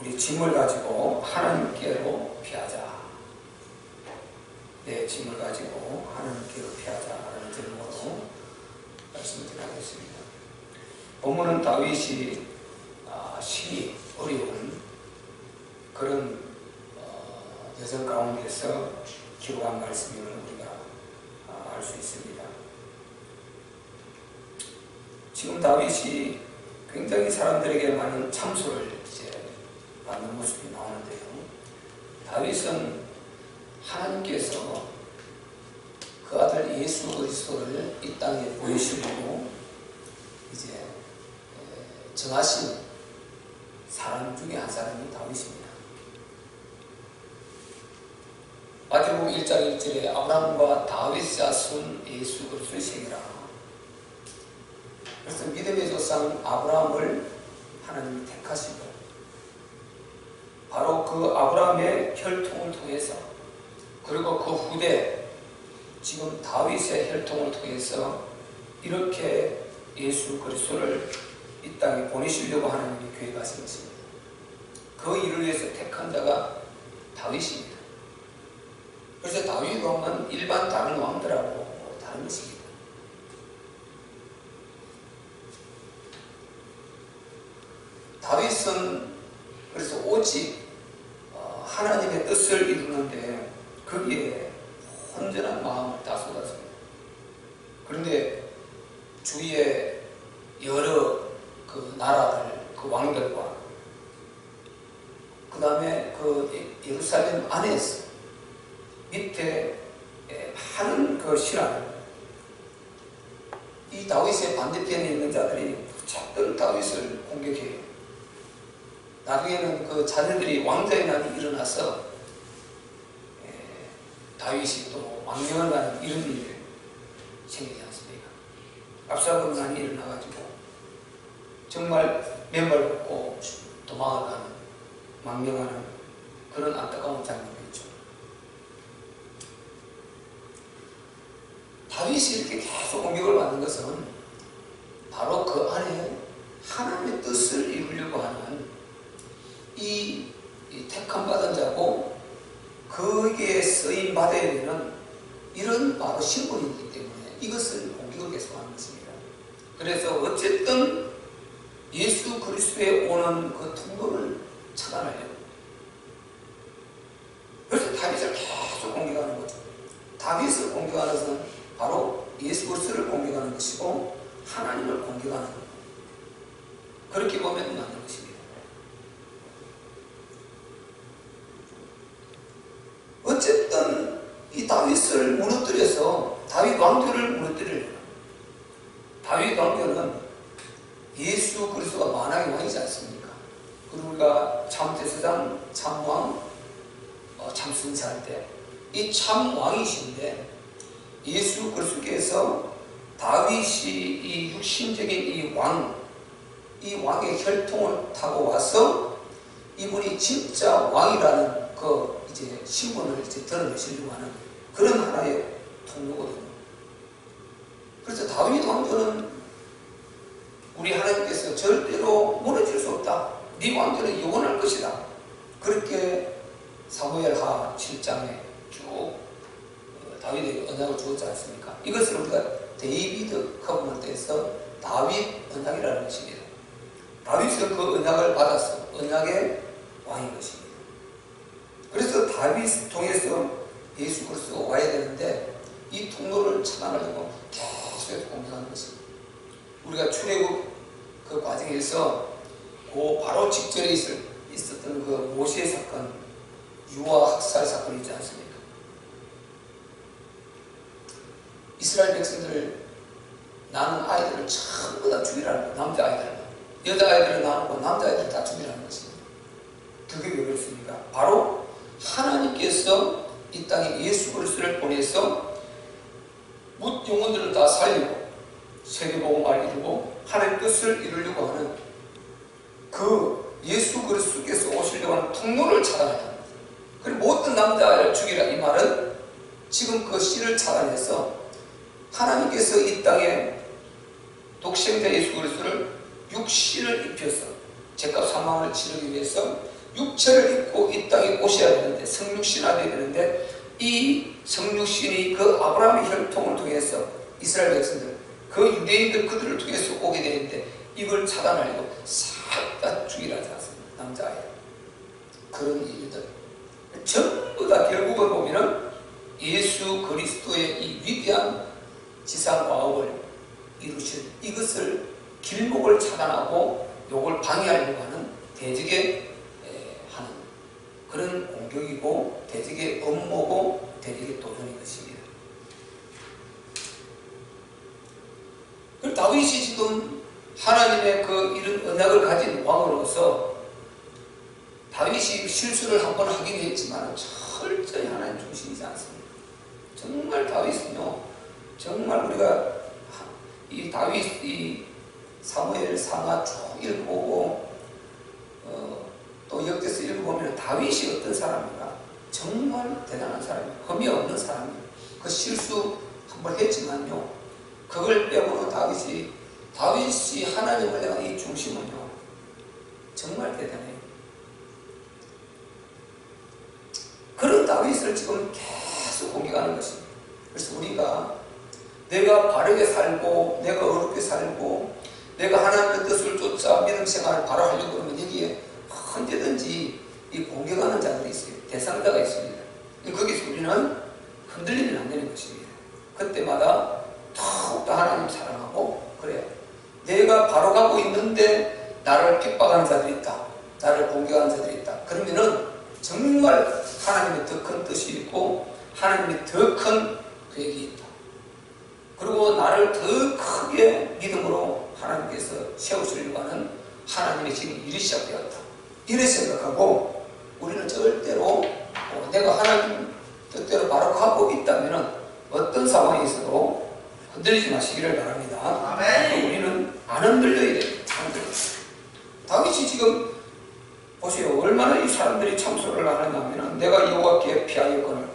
우리 짐을 가지고 하나님께로 피하자. 내 짐을 가지고 하나님께로 피하자라는 제목으로 말씀을 드리겠습니다. 본문은 다윗이 심히 어려운 그런 여정 가운데서 기록한 말씀임을 우리가 알 수 있습니다. 지금 다윗이 굉장히 사람들에게 많은 참소를 이제 받는 모습이 나오는데요. 다윗은 하나님께서 그 아들 예수 그리스도를 이 땅에 보내시려고 이제 정하신 사람 중에 한 사람이 다윗입니다. 마태복음 1장 1절에 아브라함과 다윗 자손 예수 그리스도의 세계라. 그래서 믿음의 조상 아브라함을 하나님이 택하시고 바로 그 아브라함의 혈통을 통해서 그리고 그 후대 지금 다윗의 혈통을 통해서 이렇게 예수 그리스도를 이 땅에 보내시려고 하나님이 계획하신 것입니다. 그 일을 위해서 택한 자가 다윗입니다. 그래서 다윗 왕은 일반 다른 왕들하고 다른 것입니다. 다윗은 그래서 오직 하나님의 뜻을 이루는데 거기에 온전한 마음을 다 쏟았습니다. 그런데 주위에 여러 그 나라들, 그 왕들과 그 다음에 그 예루살렘 안에서 밑에 많은 그 신하들, 이 다윗의 반대편에 있는 자들이 자꾸 다윗을 공격해요. 나중에는 그 자녀들이 왕자의 난이 일어나서 다윗이 또 망명을 가는 이런 일이 생기지 않습니까? 압살롬 난이 일어나가지고 정말 맨발 걷고 도망을 가는, 망명하는 그런 안타까운 장면이 있죠. 다윗이 이렇게 계속 공격을 받는 것은 바로 그 안에 하나님의 뜻을 이루려고 하는 이 택함 받은 자고 거기에 쓰임 받아야 되는 이런 바로 신분이기 때문에 이것을 공격을 계속하는 것입니다. 그래서 어쨌든 예수 그리스도에 오는 그 통로를 차단하려고. 그래서 다윗을 계속 공격하는 거죠. 다윗을 공격하는 것은 바로 예수 그리스도를 공격하는 것이고 하나님을 공격하는 것. 그렇게 보면 맞는 것입니다. 어쨌든 이 다윗을 무너뜨려서 다윗 왕조를 무너뜨리려고. 다윗 왕조는 예수 그리스도가 만왕의 왕이지 않습니까? 그리고 우리가 참제사장, 참왕, 참승사할 때 이 참왕이신데 예수 그리스도께서 다윗이 이 육신적인 이 왕의 혈통을 타고 와서 이분이 진짜 왕이라는 그 이제 신분을 이제 드러내시려고 하는 그런 하나의 통로거든요. 그래서 다윗 왕조는 우리 하나님께서 절대로 무너질 수 없다. 네 왕조는 영원할 것이다. 그렇게 사무엘하 7장에 쭉 다윗에게 언약을 주었지 않습니까? 이것을 우리가 데이비드 커버넌트에서 다윗 언약이라는 것입니다. 다윗은 그 언약을 받아서 언약의 왕인 것입니다. 그래서 다윗을 통해서 예수 그리스도가 와야 되는데 이 통로를 차단하려고 계속 공격하는 것입니다. 우리가 출애굽 그 과정에서 그 바로 직전에 있었던 그 모세 사건, 유아 학살 사건이 있지 않습니까? 이스라엘 백성들 낳는 아이들을 전부 다 죽이라는 거예요. 남자아이들은. 여자아이들은 낳고 남자아이들을 다 죽이라는 것입니다. 그게 왜 그렇습니까? 바로 하나님께서 이 땅에 예수 그리스도를 보내서 뭇 영혼들을 다 살리고 세계복음을 이루고 하나님 뜻을 이루려고 하는 그 예수 그리스도께서 오시려고 하는 통로를 차단하는 거예요. 그리고 모든 남자아이를 죽이라 이 말은 지금 그 씨를 차단해서 하나님께서 이 땅에 독생자 예수 그리스도를 육신을 입혀서 죄값 사망을 치르기 위해서 육체를 입고 이 땅에 오셔야 되는데 성육신화되어야 되는데 이 성육신이 그 아브라함의 혈통을 통해서 이스라엘 백성들 그 유대인들 그들을 통해서 오게 되는데 이걸 차단하려고 싹 다 죽이라 하지 않습니까? 남자아이 그런 일들 전부 다 결국은 보면은 예수 그리스도의 이 위대한 지상과업을 이루신 이것을 길목을 차단하고 요걸 방해하려고 하는 대적의 하는 그런 공격이고 대적의 음모고 대적의 도전인 것입니다. 그리고 다윗이 지금 하나님의 그 이런 언약을 가진 왕으로서 다윗이 실수를 한번 하긴 했지만 철저히 하나님 중심이지 않습니다. 정말 다윗은요, 정말 우리가 이 다윗 이 사무엘 상하 쭉 읽어보고 또 역대서 읽어보면 다윗이 어떤 사람인가 정말 대단한 사람이에요. 흠이 없는 사람이에요. 그 실수 한번 했지만요, 그걸 빼고는 다윗이 하나님을 향한 이 중심은요 정말 대단해요. 그런 다윗을 지금 계속 공격하는 것입니다. 그래서 우리가 내가 바르게 살고 내가 어렵게 살고 내가 하나님의 뜻을 쫓아 믿음 생활을 바로 하려고 그러면 여기에 언제든지 이 공격하는 자들이 있어요. 대상자가 있습니다. 거기서 우리는 흔들리면 안 되는 것입니다. 그때마다 더욱더 하나님 사랑하고 그래 내가 바로 가고 있는데 나를 핍박하는 자들이 있다. 나를 공격하는 자들이 있다. 그러면은 정말 하나님의 더 큰 뜻이 있고 하나님의 더 큰 계획이 있다. 그리고 나를 더 크게 믿음으로 하나님께서 세우시려고 하는 하나님의 지금 일이 시작되었다. 이렇게 생각하고 우리는 절대로 내가 하나님 뜻대로 바로 가고 있다면 어떤 상황에서도 흔들리지 마시기를 바랍니다. 아멘. 우리는 안 흔들려야 돼요. 다윗이 지금 보세요. 얼마나 이 사람들이 참소를 하느냐면 내가 여호와께 피하였거늘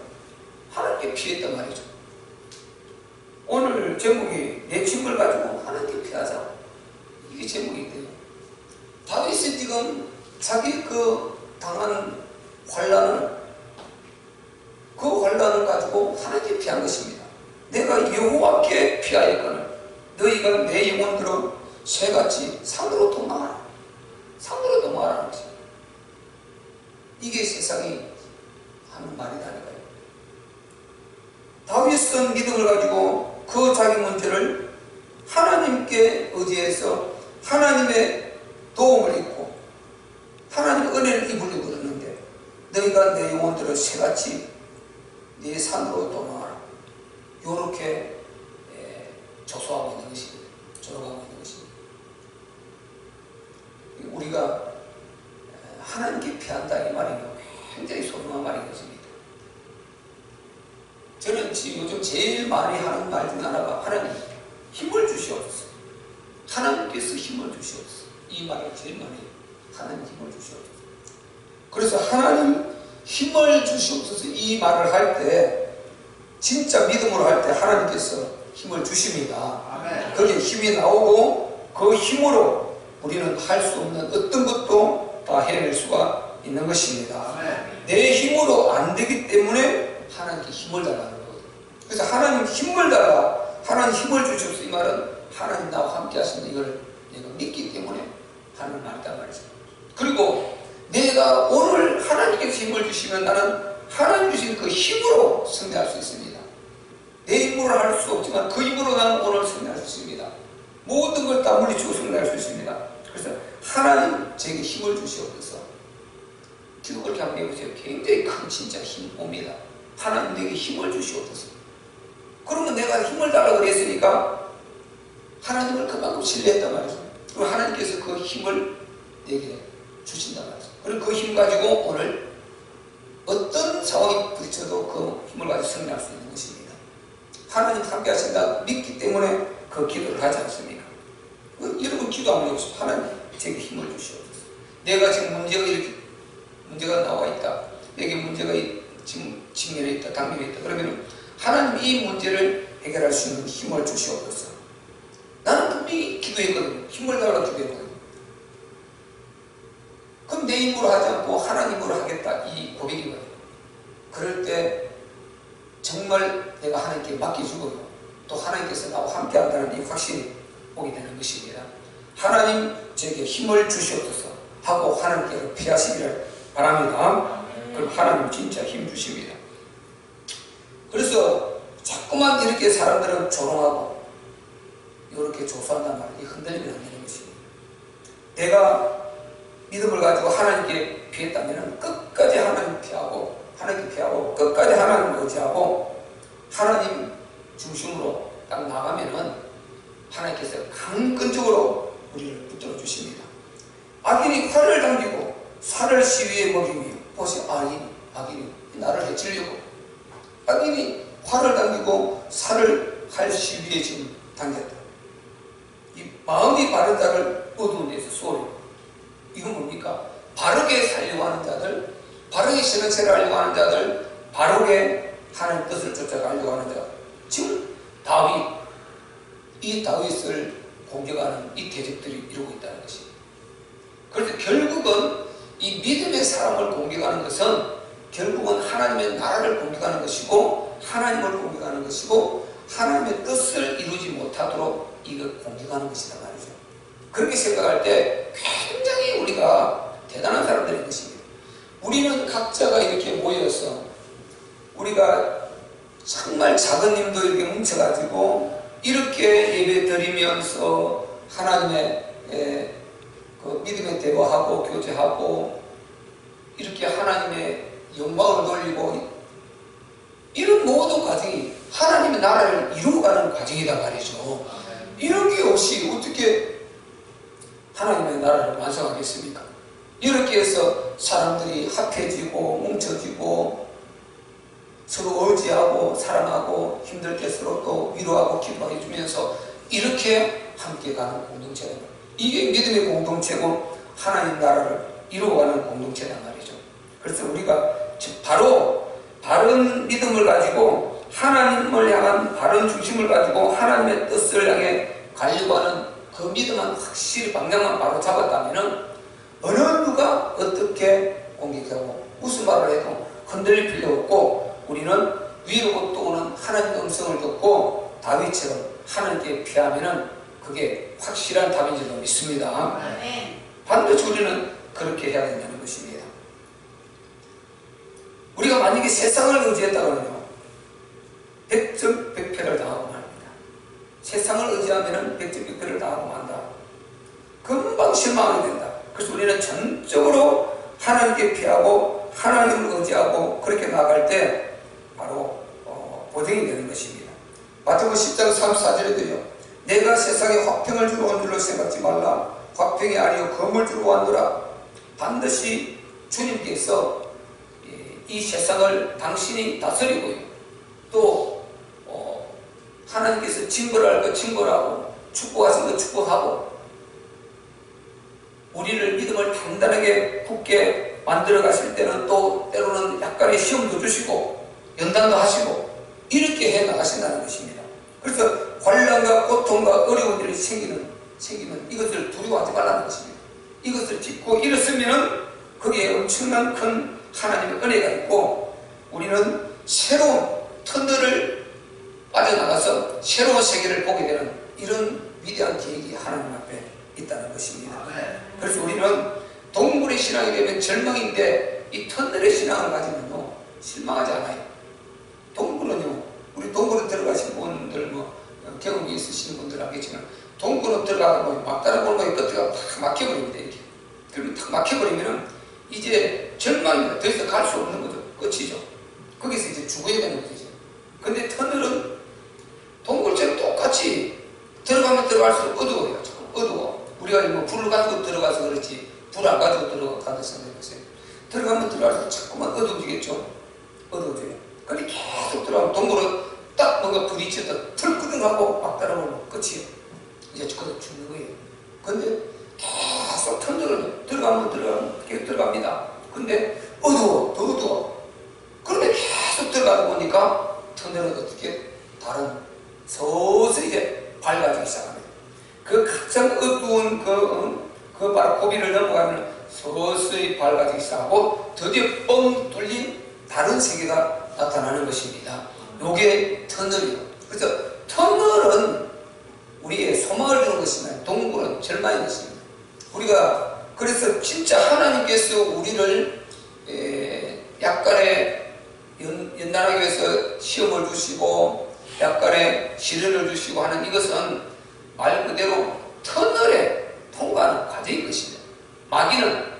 하나님께 피했단 말이죠. 오늘 제목이 내 짐을 가지고 하나님께 피하자. 이게 제목이 돼요. 다윗이 지금 자기 그 당하는 환난을 그 환난을 가지고 하나님께 피한 것입니다. 내가 여호와께 피하였거늘 너희가 내 영혼들은 새같이 산으로 도망하라. 산으로 도망하라는 것입니다. 이게 세상이 하는 말이다니까요. 다윗은 믿음을 가지고 그 자기 문제를 하나님께 의지해서 하나님의 도움을 입고 하나님의 은혜를 입으려고 그러는데 너희가 내 영혼들을 새같이 네 산으로 도망하라. 요렇게 조소하고 있는 것입니다. 조롱하고 있는 것입니다. 우리가 하나님께 피한다 이 말이요 굉장히 소중한 말인 것입니다. 저는 지금 요즘 제일 많이 하는 말 중 하나가 하나님 힘을 주시옵소서. 하나님께서 힘을 주시옵소서. 이 말을 제일 많이 해요. 하나님 힘을 주시옵소서. 그래서 하나님 힘을 주시옵소서 이 말을 할 때 진짜 믿음으로 할 때 하나님께서 힘을 주십니다. 아멘. 거기에 힘이 나오고 그 힘으로 우리는 할 수 없는 어떤 것도 다 해낼 수가 있는 것입니다. 아멘. 내 힘으로 안 되기 때문에 하나님께 힘을 달라는 거예요. 그래서 하나님 힘을 달라, 하나님 힘을 주시옵소서 이 말은 하나님 나와 함께 하신다 이걸 내가 믿기 때문에 하는 말이다 말이죠. 그리고 내가 오늘 하나님께서 힘을 주시면 나는 하나님 주신 그 힘으로 승리할 수 있습니다. 내 힘으로 할 수 없지만 그 힘으로 나는 오늘 승리할 수 있습니다. 모든 걸 다 물리치고 승리할 수 있습니다. 그래서 하나님 제게 힘을 주시옵소서. 기도 그렇게 한번 해보세요. 굉장히 큰 진짜 힘 옵니다. 하나님 내게 힘을 주시옵소서. 그러면 내가 힘을 달라고 그랬으니까 하나님을 그만큼 신뢰했단 말이죠. 그리고 하나님께서 그 힘을 내게 주신단 말이죠. 그리고 그 힘 가지고 오늘 어떤 상황이 부딪혀도 그 힘을 가지고 승리할 수 있는 것입니다. 하나님 함께 하신다 믿기 때문에 그 기도를 하지 않습니까? 여러분 기도 한번 해보십시오. 하나님 제게 힘을 주시옵소서. 내가 지금 문제가 나와 있다. 여기 문제가 지금 직면에 있다. 당면에 있다. 그러면 하나님 이 문제를 해결할 수 있는 힘을 주시옵소서. 나는 분명히 기도했거든요. 힘을 달라고 기도했거든요. 그럼 내 힘으로 스스로 하지 않고 하나님으로 하겠다, 이 고백이거든요. 그럴 때 정말 내가 하나님께 맡겨주고요, 또 하나님께서 나와 함께 한다는 이 확신이 오게 되는 것입니다. 하나님 저에게 힘을 주시옵소서 하고 하나님께로 피하시기를 바랍니다. 그럼 하나님 진짜 힘 주십니다. 그래서 자꾸만 이렇게 사람들은 조롱하고 이렇게 조소한단 말이에요. 흔들리면 안 되는 것입니다. 내가 믿음을 가지고 하나님께 피했다면 끝까지 하나님 피하고, 하나님께 피하고 끝까지 하나님을 의지하고 하나님 중심으로 딱 나가면은 하나님께서 강건적으로 우리를 붙들어 주십니다. 악인이 활을 당기고 살을 시위에 먹이며, 보시 악인이 나를 해치려고 악인이 활을 당기고 살을 할 시위에 지금 당겼다. 이 마음이 바른 자를 어두운 데서 쏘려. 이건 뭡니까? 바르게 살려고 하는 자들, 바르게 신앙생활 하려고 하는 자들, 바르게 하나님 뜻을 쫓아가려고 하는 자들. 지금 이 다윗을 공격하는 이 대적들이 이루고 있다는 것입니다. 그래서 결국은 이 믿음의 사람을 공격하는 것은 결국은 하나님의 나라를 공격하는 것이고, 하나님을 공격하는 것이고, 하나님의 뜻을 이루지 못하도록 이걸 공격하는 것이란 말이죠. 그렇게 생각할 때 굉장히 우리가 대단한 사람들인 것입니다. 우리는 각자가 이렇게 모여서 우리가 정말 작은 힘도 이렇게 뭉쳐가지고 이렇게 예배 드리면서 하나님의 그 믿음에 대화하고 교제하고 이렇게 하나님의 영광을 돌리고, 이런 모든 과정이 하나님의 나라를 이루어가는 과정이란 말이죠. 이런 게 없이 어떻게 하나님의 나라를 완성하겠습니까? 이렇게 해서 사람들이 합해지고 뭉쳐지고 서로 의지하고 사랑하고 힘들 때 서로 또 위로하고 기도해 주면서 이렇게 함께 가는 공동체다. 이게 믿음의 공동체고 하나님 나라를 이루어가는 공동체란 말이죠. 그래서 우리가 바로 바른 믿음을 가지고 하나님을 향한 바른 중심을 가지고 하나님의 뜻을 향해 가려고 하는 그 믿음은 확실히 방향만 바로 잡았다면 어느 누가 어떻게 공격하고 무슨 말을 해도 흔들릴 필요 없고, 우리는 위로부터 오는 하나님의 음성을 듣고 다윗처럼 하나님께 피하면 그게 확실한 답인 줄로 믿습니다. 반드시 우리는 그렇게 해야 된다는 것입니다. 우리가 만약에 세상을 의지했다면요, 백전백패를 당하고 말입니다. 세상을 의지하면 백전백패를 당하고 만다. 금방 실망하게 된다. 그래서 우리는 전적으로 하나님께 피하고 하나님을 의지하고 그렇게 나갈 때 바로 보증이 되는 것입니다. 마태복음 10장 34절에도요, 내가 세상에 화평을 주러 온 줄로 생각지 말라. 화평이 아니요 검을 주러 왔노라. 반드시 주님께서 이 세상을 당신이 다스리고요, 또 하나님께서 징벌할 것 징벌하고 축복하신 것 축복하고 우리를 믿음을 단단하게 굳게 만들어 가실 때는 또 때로는 약간의 시험도 주시고 연단도 하시고 이렇게 해 나가신다는 것입니다. 그래서 환난과 고통과 어려운 일이 생기면 이것을 두려워하지 말라는 것입니다. 이것을 딛고 일었으면 거기에 엄청난 큰 하나님의 은혜가 있고 우리는 새로운 터널을 빠져나가서 새로운 세계를 보게 되는 이런 위대한 계획이 하나님 앞에 있다는 것입니다. 그래서 우리는 동굴의 신앙이 되면 절망인데 이 터널의 신앙을 가지면요 실망하지 않아요. 동굴은요, 우리 동굴에 들어가신 분들 경험이 있으신 분들 알겠지만 동굴에 들어가고 막다른 골목에 끝에가 탁 막혀버립니다. 이렇게 그러면 탁 막혀버리면 이제 절망입니다. 더 이상 갈 수 없는 거죠. 끝이죠. 거기서 이제 죽어야 되는 거죠. 근데 터널은 동굴처럼 똑같이 들어가면 들어갈수록 어두워요. 조금 어두워. 우리가 불을 가지고 들어가서 그렇지 불 안 가지고 들어가서 생각해보세요. 들어가면 들어갈수록 자꾸만 어두워지겠죠. 어두워져요. 근데 계속 들어가면 동굴은 딱 뭔가 불이 쳤다 털끄덩하고 막 따라오면 끝이에요. 이제 거기서 죽는 거예요. 근데 계속 터널을 들어가면 계속 들어갑니다. 근데 어두워, 더 어두워. 그런데 계속 들어가다 보니까 터널은 어떻게 다른 서서히 이제 밝아지기 시작합니다. 그 가장 어두운 그 바로 고비를 넘어가면 서서히 밝아지기 시작하고 드디어 뻥 뚫린 다른 세계가 나타나는 것입니다. 요게 터널이요. 그래서 터널은 우리의 소망을 주는 것이면 동굴은 절망인 것입니다. 우리가 그래서 진짜 하나님께서 우리를 약간의 연단하기 위해서 시험을 주시고 약간의 시련을 주시고 하는 이것은 말 그대로 터널에 통과하는 과정인 것입니다. 마귀는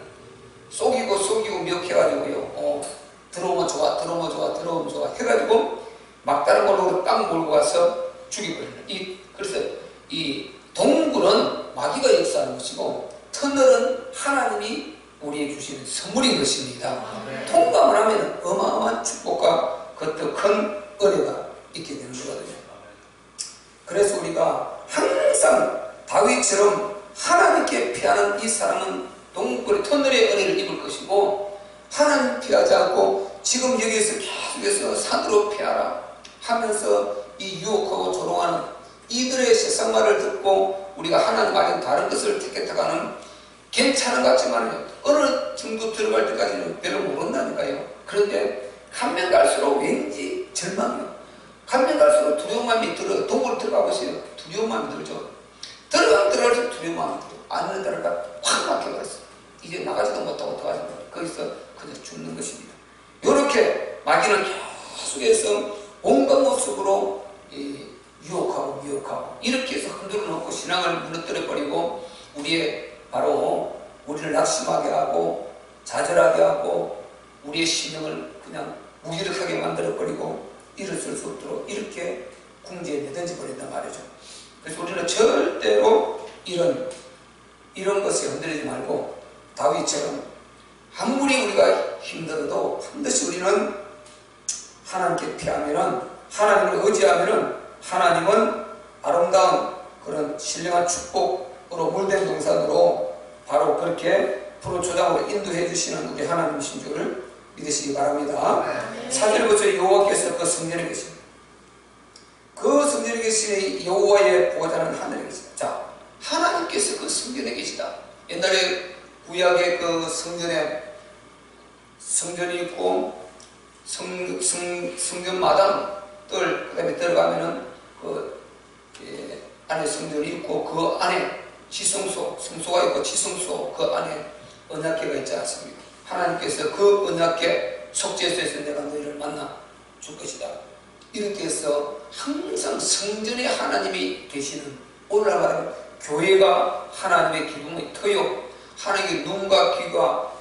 속이고 미혹해가지고요, 들어오면 좋아, 들어오면 좋아, 들어오면 좋아 해가지고 막다른 걸로 딱 몰고 가서 죽이버립니다. 그래서 이 동굴은 마귀가 역사하는 것이고 터널은 하나님이 우리에게 주시는 선물인 것입니다. 통과만 하면 어마어마한 축복과 그것도 큰 은혜가 있게 되는 거거든요. 그래서 우리가 항상 다윗처럼 하나님께 피하는 이 사람은 동굴의 터널의 은혜를 입을 것이고, 하나님 피하지 않고 지금 여기에서 계속해서 산으로 피하라 하면서 이 유혹하고 조롱하는 이들의 세상 말을 듣고 우리가 하나님 말인 다른 것을 택했다가는 괜찮은 것 같지만 어느 정도 들어갈 때까지는 별로 모른다니까요. 그런데 가면 갈수록 왠지 절망이요. 가면 갈수록 두려운 마음이 들어요. 동굴 들어가 보세요. 두려운 마음이 들죠. 들어가서 두려운 마음이 들어요. 안으로 들어가 확 막혀버렸어요. 이제 나가지도 못하고 들어가지 못하고 거기서 그냥 죽는 것입니다. 이렇게 마귀는 계속해서 온갖 모습으로 유혹하고 미혹하고 이렇게 해서 흔들어 놓고 신앙을 무너뜨려 버리고 바로 우리를 낙심하게 하고 좌절하게 하고 우리의 신령을 그냥 무기력하게 만들어 버리고 일어설 수 없도록 이렇게 궁지에 내던져 버린단 말이죠. 그래서 우리는 절대로 이런 것에 흔들리지 말고 다윗처럼 아무리 우리가 힘들어도 반드시 우리는 하나님께 피하면은, 하나님을 의지하면은 하나님은 아름다운 그런 신령한 축복으로 물된 동산으로 바로 그렇게 프로초장으로 인도해 주시는 우리 하나님이신 줄을 믿으시기 바랍니다. 4절 보세요. 여호와께서 그 성전에 계십니다. 그 성전에 계신 여호와의 보좌는 하늘에 계십니다. 자, 하나님께서 그 성전에 계시다. 옛날에 구약의 그 성전이 있고 성전 마당들, 그 다음에 들어가면은 안에 성전이 있고 그 안에 성소가 있고 지성소 그 안에 언약궤가 있지 않습니까? 하나님께서 그 언약궤 속죄소에서 내가 너희를 만나 줄 것이다. 이렇게 해서 항상 성전에 하나님이 계시는, 오늘날 말하면 교회가 하나님의 기둥의 터요, 하나님의 눈과 귀가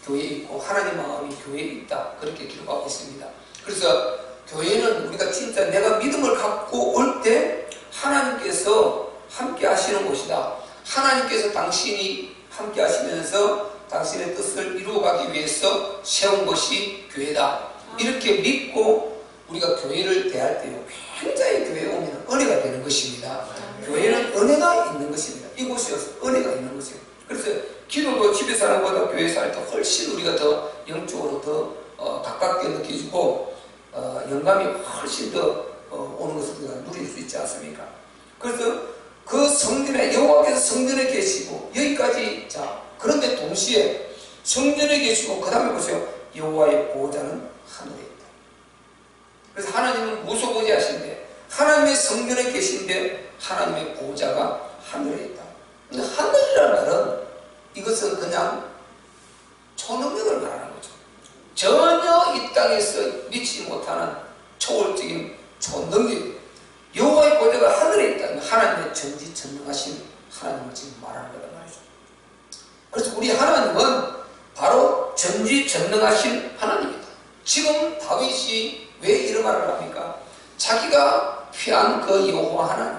교회에 있고 하나님 마음이 교회에 있다. 그렇게 기록하고 있습니다. 그래서 교회는 우리가 진짜 내가 믿음을 갖고 올 때 하나님께서 함께 하시는 곳이다. 하나님께서 당신이 함께 하시면서 당신의 뜻을 이루어가기 위해서 세운 것이 교회다. 이렇게 믿고 우리가 교회를 대할 때요, 굉장히 교회에 오면 은혜가 되는 것입니다. 교회는 은혜가 있는 것입니다. 이곳이어서 은혜가 있는 것입니다. 그래서 기도도 집에서 하는 것보다 교회에서 할 때 훨씬 우리가 더 영적으로 더 가깝게 느껴지고 영감이 훨씬 더 오는 것을 우리가 누릴 수 있지 않습니까? 그래서 그 성전에, 여호와께서 성전에 계시고 여기까지. 자, 그런데 동시에 성전에 계시고 그 다음에 보세요. 여호와의 보호자는 하늘에 있다. 그래서 하나님은 무소부지하신데 하나님의 성전에 계신데 하나님의 보호자가 하늘에 있다. 근데 하늘이라는 말은 이것은 그냥 초능력을 말하는 거죠. 전혀 이 땅에서 미치지 못하는 초월적인 초능력. 여호와의 보좌가 하늘에 있다는 하나님의 전지전능하신 하나님을 지금 말하는 거란 말이죠. 그래서 우리 하나님은 바로 전지전능하신 하나님이다. 지금 다윗이 왜 이런 말을 합니까? 자기가 피한 그 여호와 하나님,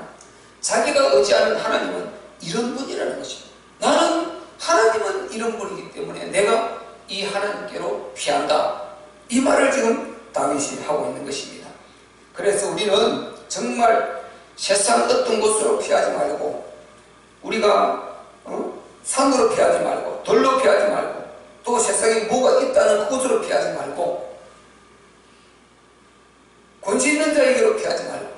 자기가 의지하는 하나님은 이런 분이라는 것입니다. 나는 하나님은 이런 분이기 때문에 내가 이 하나님께로 피한다. 이 말을 지금 다윗이 하고 있는 것입니다. 그래서 우리는 정말 세상 어떤 곳으로 피하지 말고, 우리가 산으로 피하지 말고, 돌로 피하지 말고, 또 세상에 뭐가 있다는 그곳으로 피하지 말고, 권세 있는 자에게로 피하지 말고,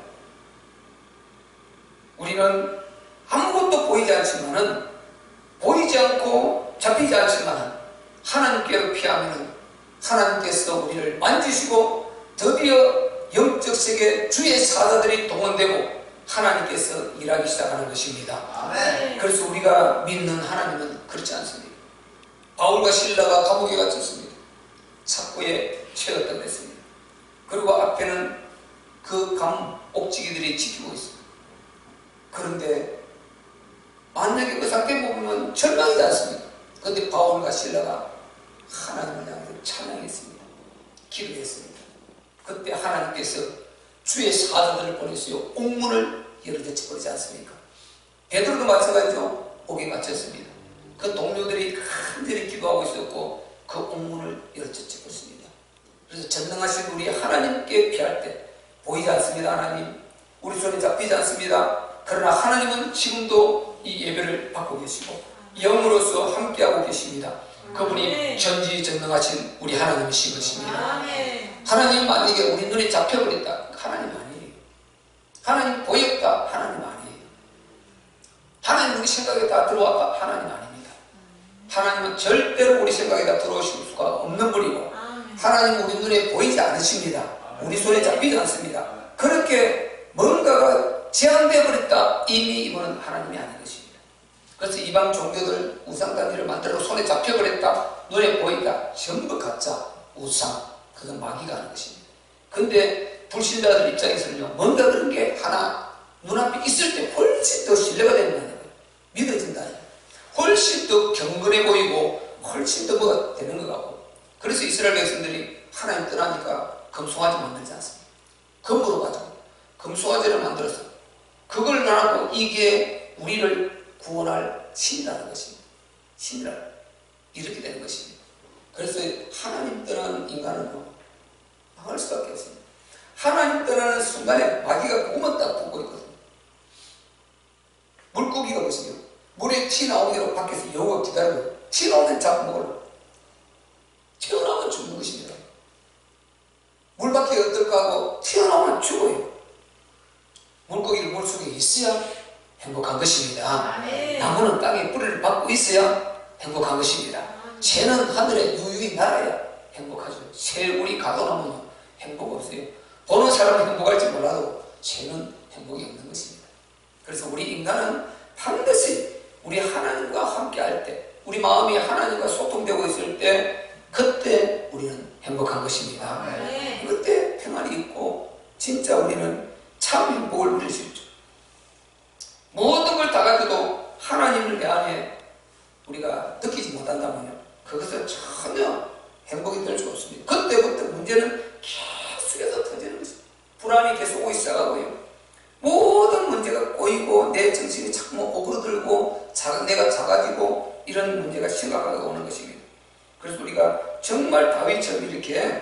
우리는 아무것도 보이지 않지만은 보이지 않고 잡히지 않지만 하나님께로 피하면 하나님께서 우리를 만지시고 드디어 영적 세계 주의 사자들이 동원되고 하나님께서 일하기 시작하는 것입니다. 아멘. 그래서 우리가 믿는 하나님은 그렇지 않습니다. 바울과 실라가 감옥에 갇혔습니다. 삭고에 채웠다고 했습니다. 그리고 앞에는 그 감옥지기들이 지키고 있습니다. 그런데 만약에 그 상태 보면 절망이지 않습니까? 그런데 바울과 실라가 하나님을 향해서 찬양했습니다. 기도했습니다. 그때 하나님께서 주의 사자들을 보내시어 옥문을 열어젖혀 버리지 않습니까? 베드로도 마찬가지죠. 옥에 갇혔습니다. 그 동료들이 간절히 기도하고 있었고 그 옥문을 열어젖혀 버렸습니다. 그래서 전능하신 우리 하나님께 피할 때 보이지 않습니다. 하나님 우리 손에 잡히지 않습니다. 그러나 하나님은 지금도 이 예배를 받고 계시고 영으로서 함께하고 계십니다. 그분이 전지전능하신 우리 하나님이신 것입니다. 하나님 만약에 우리 눈에 잡혀버렸다, 하나님 아니에요. 하나님 보였다, 하나님 아니에요. 하나님 우리 생각에 다 들어왔다, 하나님 아닙니다. 하나님은 절대로 우리 생각에 다 들어오실 수가 없는 분이고 하나님 우리 눈에 보이지 않으십니다. 우리 손에 잡히지 않습니다. 그렇게 뭔가가 제한되어 버렸다, 이미 이분은 하나님이 아닌 것입니다. 그래서 이방 종교들 우상단지를 만들어 손에 잡혀버렸다, 눈에 보인다, 전부 가짜, 우상, 그건 마귀가 하는 것입니다. 근데 불신자들 입장에서는요, 뭔가 그런 게 하나 눈앞에 있을 때 훨씬 더 신뢰가 된다는 거예요. 믿어진다는 거예요. 훨씬 더 경건해 보이고 훨씬 더 뭐가 되는 것 같고. 그래서 이스라엘 백성들이 하나님 떠나니까 금송아지 만들지 않습니다. 금으로 가자고 금송아지를 만들어서 그걸 나누고 이게 우리를 구원할 신이라는 것입니다. 신이라는 이렇게 되는 것입니다. 그래서 하나님 떠나는 인간은 망할 수밖에 없습니다. 하나님 떠나는 순간에 마귀가 꿈은 딱 보고 있거든요. 물고기가 보시면 물에 티 나오기로 밖에서 여우가 기다리고 티 나오면 잡고 먹으려고 튀어나오면 죽는 것입니다. 물 밖에 어떨까 하고 튀어나오면 죽어요. 물고기를 물속에 있어야 행복한 것입니다. 나무는 땅에 뿌리를 받고 있어야 행복한 것입니다. 새는 하늘에 유유히 날아야 행복하죠. 새 우리 가둬놓으면 행복 없어요. 보는 사람은 행복할지 몰라도 새는 행복이 없는 것입니다. 그래서 우리 인간은 반드시 우리 하나님과 함께 할 때, 우리 마음이 하나님과 소통되고 있을 때 그때 우리는 행복한 것입니다. 그때 평안이 있고 진짜 우리는 참 행복을 누릴 수 있죠. 모든 걸 다 가지고 하나님을 내 안에 우리가 느끼지 못한다면요, 그것은 전혀 행복이 될 수 없습니다. 그때부터 문제는 계속해서 터지는 것입니다. 불안이 계속 오기 시작하고요, 모든 문제가 꼬이고 내 정신이 자꾸 오그러들고 내가 작아지고 이런 문제가 심각하게 오는 것입니다. 그래서 우리가 정말 다윗처럼 이렇게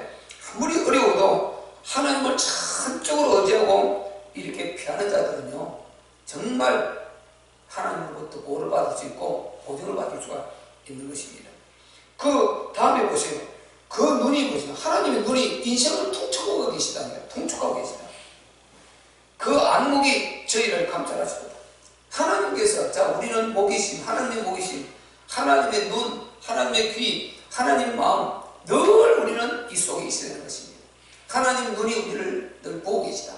아무리 어려워도 하나님을 전적으로 의지하고 이렇게 피하는 자들은요, 정말 하나님으로부터 보호를 받을 수 있고 보증을 받을 수가 있는 것입니다. 그 다음에 보세요. 그 눈이 보세요. 하나님의 눈이 인생을 통촉하고 계시다니요. 통촉하고 계시다. 그 안목이 저희를 감찰하시거든. 하나님께서, 자, 우리는 목이심, 하나님의 목이심, 하나님의 눈, 하나님의 귀, 하나님의 마음, 늘 우리는 이 속에 있어야 되는 것입니다. 하나님 눈이 우리를 늘 보고 계시다.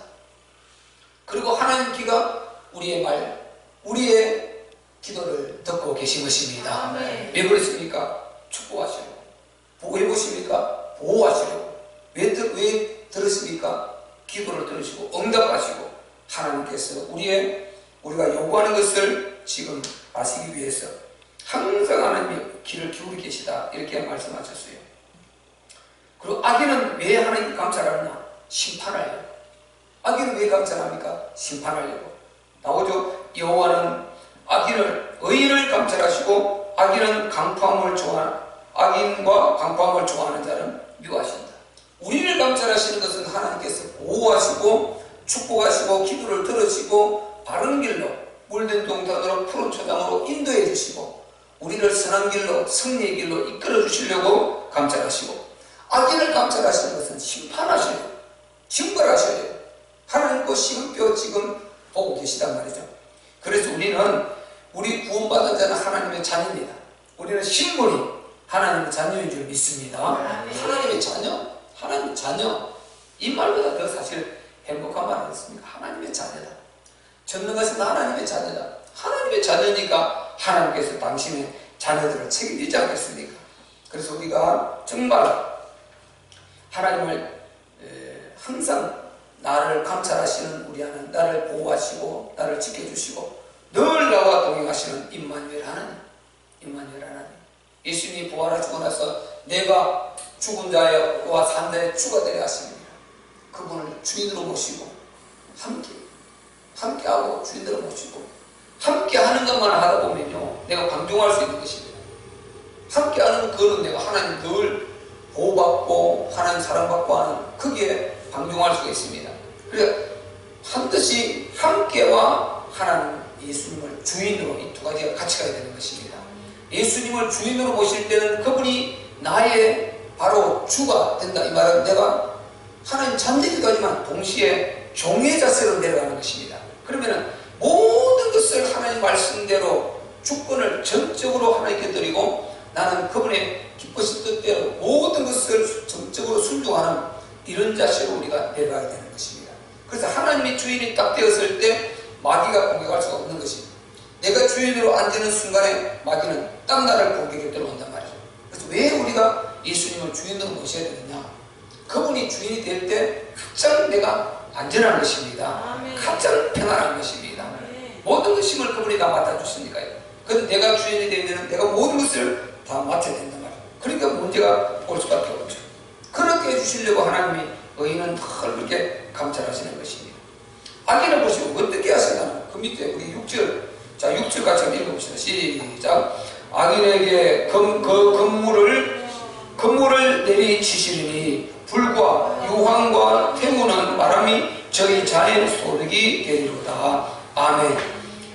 그리고 하나님 귀가 우리의 말, 우리의 기도를 듣고 계신 것입니다. 왜 그랬습니까? 축복하시려고. 왜 보십니까? 보호하시려고. 왜 들으십니까? 기도를 들으시고 응답하시고 하나님께서 우리가 요구하는 것을 지금 아시기 위해서 항상 하나님이 귀를 기울이 계시다, 이렇게 말씀하셨어요. 그리고 악인은 왜 하나님 감찰하느냐? 심판하려고. 악인은 왜 감찰합니까? 심판하려고. 나오죠. 여호와는 의인을 감찰하시고 악인과 강포함을 좋아하는 자는 미워하신다. 우리를 감찰하시는 것은 하나님께서 보호하시고 축복하시고 기도를 들으시고 바른 길로, 물든 동산으로 푸른 초장으로 인도해 주시고 우리를 선한 길로, 승리의 길로 이끌어 주시려고 감찰하시고, 악인을 감찰하시는 것은 심판하시려고, 징벌하시려고 하나님 그 시금표 지금 보고 계시단 말이죠. 그래서 우리 구원받은 자는 하나님의 자녀입니다. 우리는 신분이 하나님의 자녀인 줄 믿습니다. 아멘. 하나님의 자녀, 하나님의 자녀. 이 말보다 더 사실 행복한 말 아니겠습니까? 하나님의 자녀다. 전능하신 하나님의 자녀다. 하나님의 자녀니까 하나님께서 당신의 자녀들을 책임지지 않겠습니까? 그래서 우리가 정말 하나님을 항상 나를 감찰하시는 우리 하나님, 나를 보호하시고 나를 지켜주시고 늘 나와 동행하시는 임마누엘 하나님, 임마누엘 하나님. 예수님이 부활하시고 나서 내가 죽은 자와 산 자의 주가 되려 하십니다. 그분을 주인으로 모시고 함께하고 주인으로 모시고 함께하는 것만 하다 보면요, 내가 방종할 수 있는 것입니다. 함께하는 그거는 내가 하나님 늘 보호받고 하나님 사랑받고 하는 거기에 방종할 수가 있습니다. 그래서 반드시 함께와 하나님 예수님을 주인으로 이 두 가지가 같이 가야 되는 것입니다. 예수님을 주인으로 모실 때는 그분이 나의 바로 주가 된다. 이 말은 내가 하나님 자녀이기도 하지만 동시에 종의 자세로 내려가는 것입니다. 그러면은 모든 것을 하나님 말씀대로 주권을 전적으로 하나님께 드리고 나는 그분의 기쁘신 뜻대로 모든 것을 전적으로 순종하는 이런 자세로 우리가 내려가야 되는 것입니다. 그래서 하나님이 주인이 딱 되었을 때 마귀가 공격할 수가 없는 것입니다. 내가 주인으로 앉는 순간에 마귀는 딱 나를 공격에 들어온단 말이죠. 그래서 왜 우리가 예수님을 주인으로 모셔야 되느냐? 그분이 주인이 될 때 가장 내가 안전한 것입니다. 아멘. 가장 편안한 것입니다. 아멘. 모든 것임을 그분이 다 맡아주시니까요. 그래서 내가 주인이 되면 내가 모든 것을 다 맡아야 된단 말이에요. 그러니까 문제가 올 수밖에 없죠. 그렇게 해주시려고 하나님이 의인은 늘 그렇게 감찰하시는 것입니다. 악인을 보시고 어떻게 하시나? 그 밑에 우리 6절, 자 6절 같이 한번 읽어봅시다. 시작. 악인에게 건물을 내리치시리니 불과 유황과 태우는 바람이 저희 잔의 소득이 되리로다. 아멘.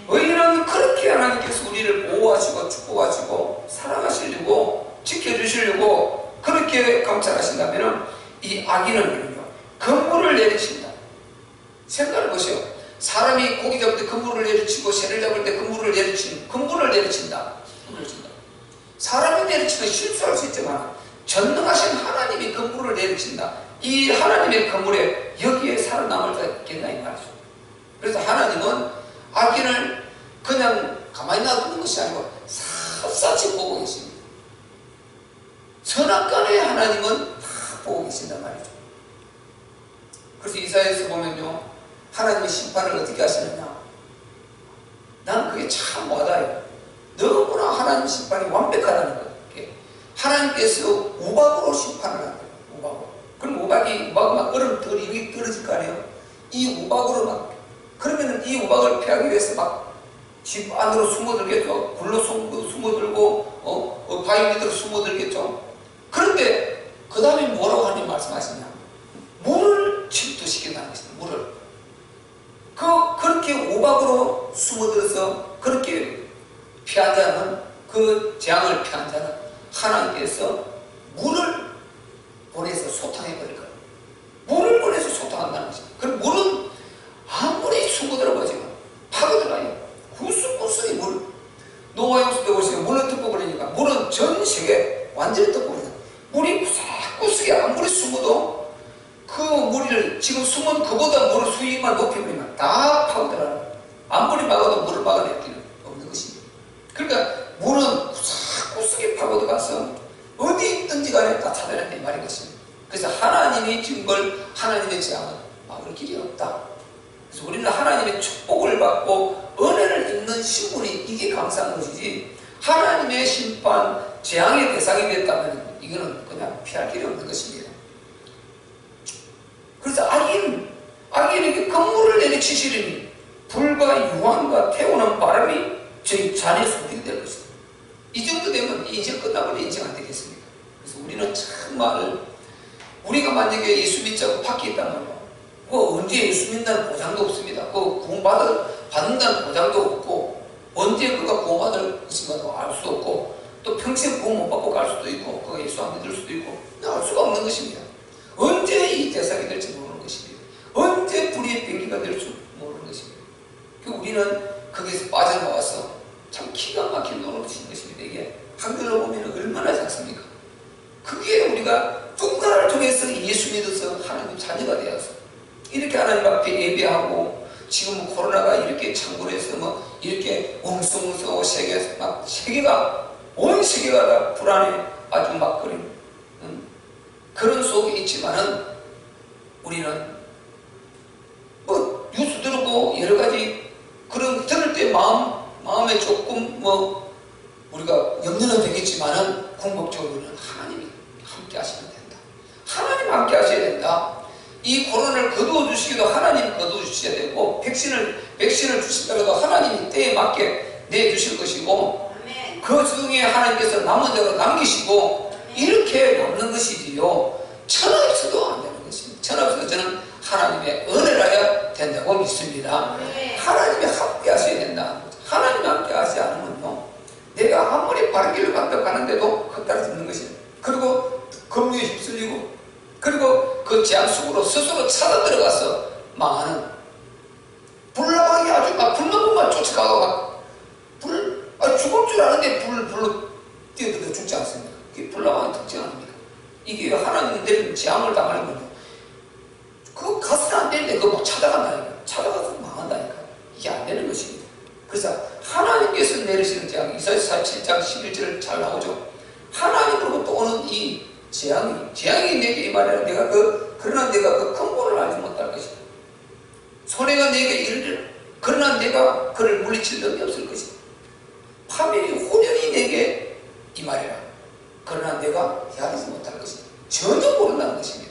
의인은 그렇게 하나님께서 우리를 보호하시고 축복하시고 사랑하시려고 지켜주시려고 그렇게 감찰하신다면 이 악인은 건물을 내리친다. 생각을 보세요. 사람이 고기 잡을 때 건물을 내리치고 새를 잡을 때 건물을 내리친다. 사람이 내리치면 실수할 수 있지만 전능하신 하나님이 건물을 내리친다. 이 하나님의 건물에 여기에 살아남을 수 있겠나 이 말이죠. 그래서 하나님은 악인을 그냥 가만히 놔두는 것이 아니고 샅샅이 보고 계십니다. 선악간에 하나님은 다 보고 계신단 말이죠. 그래서 이사야에서 보면요, 하나님의 심판을 어떻게 하시느냐? 난 그게 참 와닿아요. 너무나 하나님 심판이 완벽하다는 거예요. 하나님께서 우박으로 심판을 하는 거예요. 우박으로. 그럼 우박이 막 얼음들이 여기 떨어질 거 아니에요? 이 우박으로 막, 그러면은 이 우박을 피하기 위해서 막 집 안으로 숨어들겠죠. 불로 숨어들고, 바위 밑으로 숨어들겠죠. 그런데 그 다음에 뭐라고 하나님 말씀하시냐? 물을 침투시킨다는 것입니다. 물을. 그렇게 우박으로 숨어들어서 그렇게 피한 자는, 그 재앙을 피한 자는 하나님께서 물을 보내서 소탕해버릴 거예요. 물을 보내서 소탕한다는 것입니다. 그럼 물은 아무리 숨어들어보지만 파고들어요. 구석구석이 물. 노아 홍수 때 보시면 물을 덮어버리니까 물은 전 세계 완전히 덮어버리잖아요. 물이 구석구석에 아무리 숨어도 그 무리를 지금 숨은 그보다 물을 수위만 높여버리면 다 파고들어요. 아무리 막아도 물을 막아낼 길은 없는 것입니다. 그러니까 물은 구석구석에 파고들어가서 어디 있든지 간에 다 찾아낸다 이 말인 것입니다. 그래서 하나님이 지은 걸 하나님의 재앙은 막을 길이 없다. 그래서 우리는 하나님의 축복을 받고 은혜를 입는 신분이 이게 감사한 것이지, 하나님의 심판, 재앙의 대상이 됐다면 이거는 그냥 피할 길이 없는 것입니다. 그래서 악인에게 건물을 내리치시리니 불과 유황과 태우는 바람이 저희 잔의 소득이 될 것입니다. 이 정도 되면 인생 끝나버려 인생 안 되겠습니까? 그래서 우리는 정말 우리가 만약에 예수 믿자고 밖에 있다면 언제 예수 믿는다는 보장도 없습니다. 구원받는다는 보장도 없고, 언제 그가 구원받을 것인가도 알 수 없고, 또 평생 구원 못 받고 갈 수도 있고, 그가 예수 안 믿을 수도 있고, 알 수가 없는 것입니다. 언제 이 대상이 될지 모르는 것입니다. 언제 불의의 병기가 될지 모르는 것입니다. 우리는 거기에서 빠져나와서 참 기가 막힌 노릇인 것입니다. 이게 한글로 보면 얼마나 작습니까? 그게 우리가 누군가를 통해서 예수 믿어서 하나님 자녀가 되어서 이렇게 하나님 앞에 예배하고, 지금 코로나가 이렇게 창궐해서 뭐 이렇게 웅성웅성하고 세계가 온 세계가 다 불안해 아주 막 그런 그런 속에 있지만은 우리는 뭐 뉴스 들고 여러 가지 그런 거 들을 때 마음에 조금 뭐 우리가 염려는 되겠지만은 궁극적으로는 하나님이 함께 하시면 된다. 하나님 함께 하셔야 된다. 이 코로나를 거두어 주시기도 하나님 거두어 주셔야 되고, 백신을 주시더라도 하나님이 때에 맞게 내주실 것이고, 그 중에 하나님께서 남은 대로 남기시고, 이렇게 남는 것이지요. 천하 없어도 안 되는 것입니다. 천하 없어도 저는 하나님의 은혜라야 된다고 믿습니다. 하나님이 함께 하셔야 된다. 하나님이 함께 하지 않으면요, 내가 아무리 바른 길을 가는데도 헛다리짓는 것입니다. 그리고 검류에 휩쓸리고, 그리고 그 재앙 속으로 스스로 찾아 들어가서 망하는, 불나방이 아주 막 불나방만 쫓아가고 막 죽을 줄 아는데 불로 뛰어들어 죽지 않습니까? 그게 불나방의 특징 아닙니까? 이게 하나님 내리는 재앙을 당하는 거죠. 그거 가서는 안 되는데 그거 막 찾아간다니까. 찾아가서 망한다니까. 이게 안 되는 것입니다. 그래서 하나님께서 내리시는 재앙, 이사야 7장 11절을 잘 나오죠. 하나님으로부터 오는 이 재앙이 내게 이 말이라, 그러나 내가 그 근본을 알지 못할 것이다. 손해가 내게 이르리라. 그러나 내가 그를 물리칠 능력이 없을 것이다. 파멸이 혼연이 내게 이 말이라. 그러나 내가 헤아리지 못할 것이다. 전혀 모른다는 것입니다.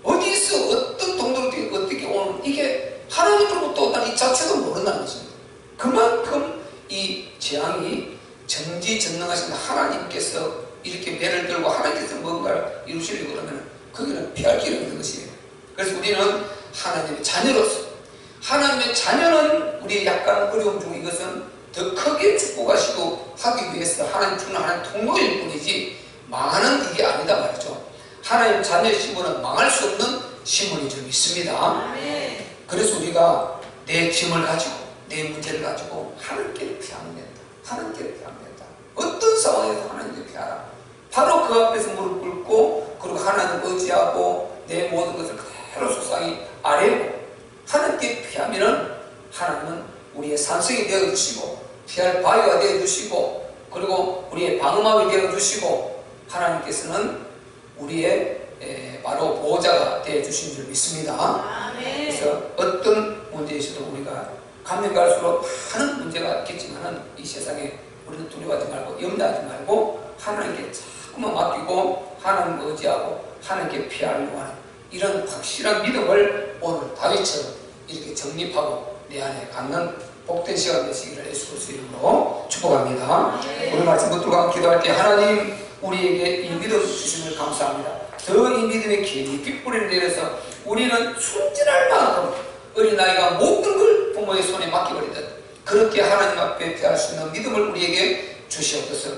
어디서 어떤 동료로 어떻게 오는, 이게 하나님으로부터 온다는 이 자체도 모른다는 것입니다. 그만큼 이 재앙이 전지전능하신 하나님께서 이렇게 배를 들고 하나님께서 뭔가를 이루시려고 그러면 거기는 피할 길이 없는 것입니다. 그래서 우리는 하나님의 자녀로서, 하나님의 자녀는 우리의 약간 어려움 중 이것은 더 크게 축복하시고 하기 위해서 하나님 주는 하나님 통로일 뿐이지 망하는 이게 아니다 말이죠. 하나님 자녀의 신분은 망할 수 없는 신분인 줄 믿습니다. 그래서 우리가 내 짐을 가지고, 내 문제를 가지고 하나님께를 피하면 된다. 하나님께를 피하면 된다. 어떤 상황에서 하나님께 피하라. 바로 그 앞에서 무릎 꿇고, 그리고 하나님을 의지하고 내 모든 것을 그대로 속상히 아뢰고 하나님께 피하면은 하나님은 우리의 산성이 되어주시고 피할 바위가 되어주시고, 그리고 우리의 방어막이 되어주시고, 하나님께서는 우리의 바로 보호자가 되어주신 줄 믿습니다. 그래서 어떤 문제에 있어도 우리가 가면 갈수록 많은 문제가 있겠지만은 이 세상에 우리는 두려워하지 말고 염려하지 말고 하나님께 자꾸만 맡기고 하나님을 의지하고 하나님께 피하려고 하는 이런 확실한 믿음을 오늘 다윗처럼 이렇게 정립하고 내 안에 갖는 복된 시간 되시기를 예수 그리스도 이름으로 축복합니다. 오늘 말씀 붙들고 기도할 때 하나님 우리에게 이 믿음 주심을 감사합니다. 더 이 믿음의 깊이 뿌리를 내려서 우리는 순진할 만큼 어린아이가 모든 걸 부모의 손에 맡겨버리듯 그렇게 하나님 앞에 피할 수 있는 믿음을 우리에게 주시옵소서.